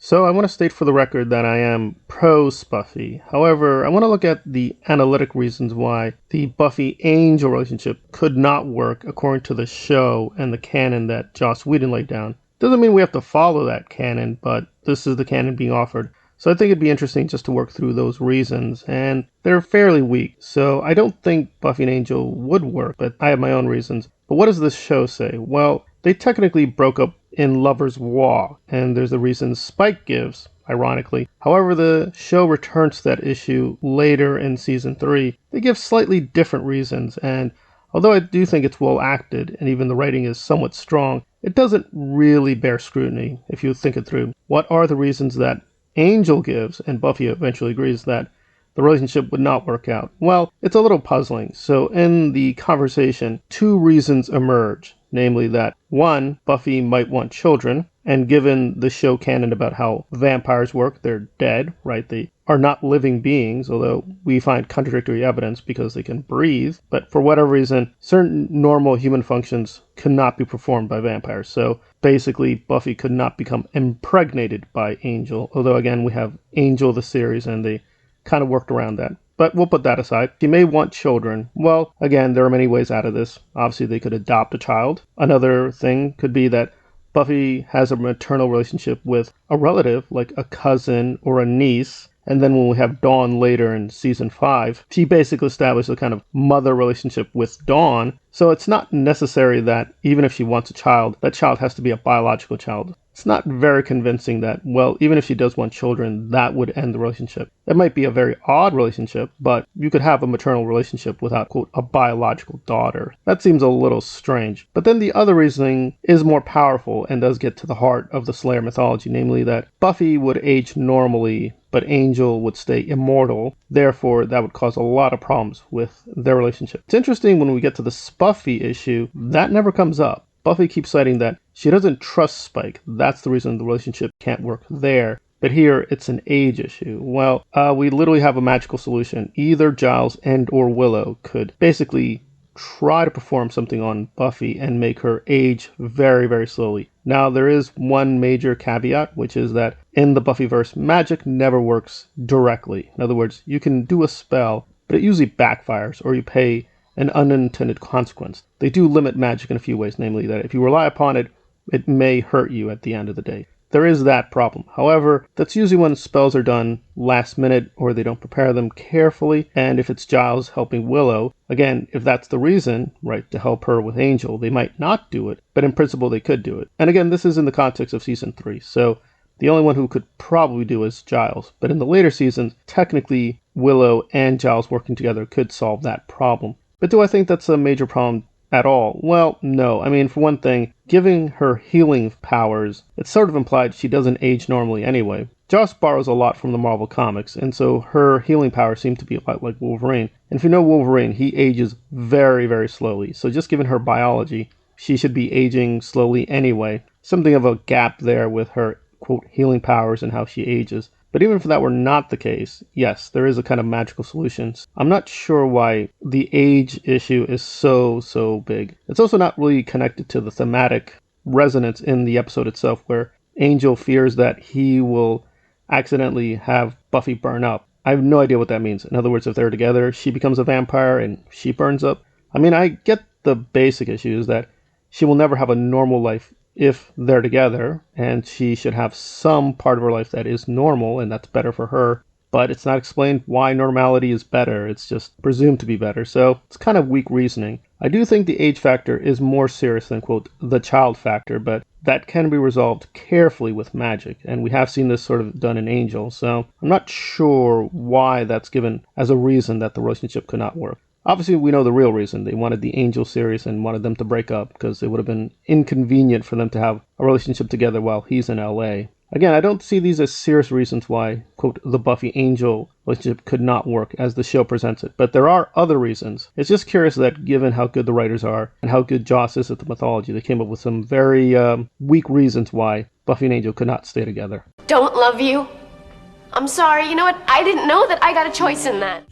So I want to state for the record that I am pro-Buffy. However, I want to look at the analytic reasons why the Buffy-Angel relationship could not work according to the show and the canon that Joss Whedon laid down. Doesn't mean we have to follow that canon, but this is the canon being offered. So I think it'd be interesting just to work through those reasons, and they're fairly weak. So I don't think Buffy and Angel would work, but I have my own reasons. But what does this show say? Well, they technically broke up in Lover's Walk, and there's the reason Spike gives, ironically. However, the show returns to that issue later in season 3. They give slightly different reasons, and although I do think it's well acted, and even the writing is somewhat strong, it doesn't really bear scrutiny if you think it through. What are the reasons that Angel gives, and Buffy eventually agrees that the relationship would not work out? Well, it's a little puzzling. So in the conversation, two reasons emerge. Namely that, one, Buffy might want children, and given the show canon about how vampires work, they're dead, right? They are not living beings, although we find contradictory evidence because they can breathe. But for whatever reason, certain normal human functions cannot be performed by vampires. So basically, Buffy could not become impregnated by Angel, although again, we have Angel the series, and they kind of worked around that. But we'll put that aside. She may want children. Well, again, there are many ways out of this. Obviously, they could adopt a child. Another thing could be that Buffy has a maternal relationship with a relative, like a cousin or a niece. And then when we have Dawn later in season 5, she basically established a kind of mother relationship with Dawn. So it's not necessary that even if she wants a child, that child has to be a biological child. It's not very convincing that, well, even if she does want children, that would end the relationship. It might be a very odd relationship, but you could have a maternal relationship without, quote, a biological daughter. That seems a little strange. But then the other reasoning is more powerful and does get to the heart of the Slayer mythology, namely that Buffy would age normally, but Angel would stay immortal. Therefore, that would cause a lot of problems with their relationship. It's interesting when we get to the Spuffy issue, that never comes up. Buffy keeps citing that she doesn't trust Spike. That's the reason the relationship can't work there. But here, it's an age issue. Well, we literally have a magical solution. Either Giles and or Willow could basically try to perform something on Buffy and make her age very, very slowly. Now, there is one major caveat, which is that in the Buffyverse, magic never works directly. In other words, you can do a spell, but it usually backfires, or you pay an unintended consequence. They do limit magic in a few ways, namely that if you rely upon it, it may hurt you at the end of the day. There is that problem. However, that's usually when spells are done last minute or they don't prepare them carefully. And if it's Giles helping Willow, again, if that's the reason, right, to help her with Angel, they might not do it, but in principle they could do it. And again, this is in the context of season 3, so the only one who could probably do is Giles. But in the later seasons, technically Willow and Giles working together could solve that problem. But do I think that's a major problem at all? Well, no. I mean, for one thing, giving her healing powers, it's sort of implied she doesn't age normally anyway. Joss borrows a lot from the Marvel Comics, and so her healing powers seem to be a lot like Wolverine. And if you know Wolverine, he ages very, very slowly. So just given her biology, she should be aging slowly anyway. Something of a gap there with her, quote, healing powers and how she ages. But even if that were not the case, yes, there is a kind of magical solution. I'm not sure why the age issue is so big. It's also not really connected to the thematic resonance in the episode itself, where Angel fears that he will accidentally have Buffy burn up. I have no idea what that means. In other words, if they're together, she becomes a vampire and she burns up. I mean, I get the basic issue is that she will never have a normal life if they're together, and she should have some part of her life that is normal, and that's better for her. But it's not explained why normality is better. It's just presumed to be better. So it's kind of weak reasoning. I do think the age factor is more serious than, quote, the child factor, but that can be resolved carefully with magic. And we have seen this sort of done in Angel. So I'm not sure why that's given as a reason that the relationship could not work. Obviously, we know the real reason. They wanted the Angel series and wanted them to break up because it would have been inconvenient for them to have a relationship together while he's in LA. Again, I don't see these as serious reasons why, quote, the Buffy-Angel relationship could not work as the show presents it. But there are other reasons. It's just curious that given how good the writers are and how good Joss is at the mythology, they came up with some very weak reasons why Buffy and Angel could not stay together. Don't love you? I'm sorry, you know what? I didn't know that I got a choice in that.